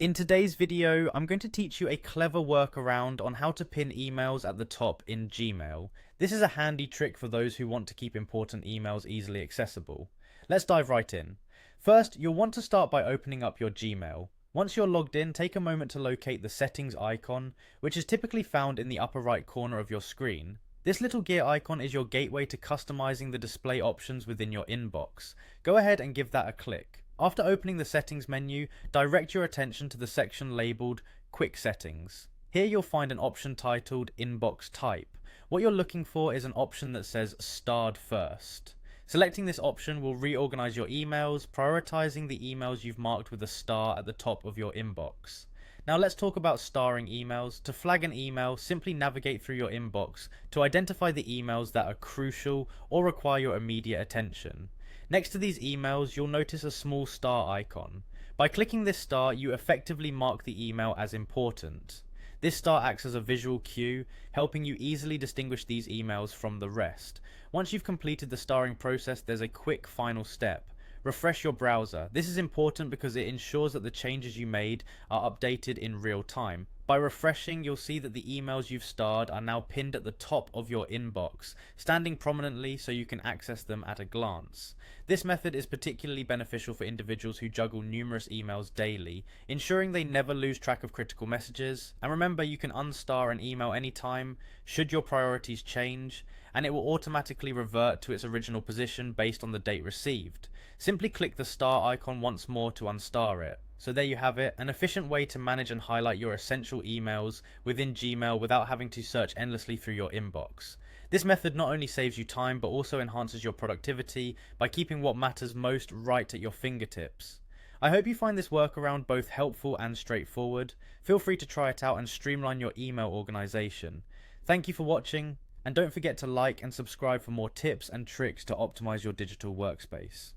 In today's video, I'm going to teach you a clever workaround on how to pin emails at the top in Gmail. This is a handy trick for those who want to keep important emails easily accessible. Let's dive right in. First, you'll want to start by opening up your Gmail. Once you're logged in, take a moment to locate the settings icon, which is typically found in the upper right corner of your screen. This little gear icon is your gateway to customizing the display options within your inbox. Go ahead and give that a click. After opening the settings menu, direct your attention to the section labeled Quick Settings. Here you'll find an option titled Inbox Type. What you're looking for is an option that says Starred First. Selecting this option will reorganize your emails, prioritizing the emails you've marked with a star at the top of your inbox. Now let's talk about starring emails. To flag an email, simply navigate through your inbox to identify the emails that are crucial or require your immediate attention. Next to these emails, you'll notice a small star icon. By clicking this star, you effectively mark the email as important. This star acts as a visual cue, helping you easily distinguish these emails from the rest. Once you've completed the starring process, there's a quick final step. Refresh your browser. This is important because it ensures that the changes you made are updated in real time. By refreshing, you'll see that the emails you've starred are now pinned at the top of your inbox, standing prominently so you can access them at a glance. This method is particularly beneficial for individuals who juggle numerous emails daily, ensuring they never lose track of critical messages. And remember, you can unstar an email anytime, should your priorities change, and it will automatically revert to its original position based on the date received. Simply click the star icon once more to unstar it. So there you have it, an efficient way to manage and highlight your essential emails within Gmail without having to search endlessly through your inbox. This method not only saves you time but also enhances your productivity by keeping what matters most right at your fingertips. I hope you find this workaround both helpful and straightforward. Feel free to try it out and streamline your email organization. Thank you for watching, and don't forget to like and subscribe for more tips and tricks to optimize your digital workspace.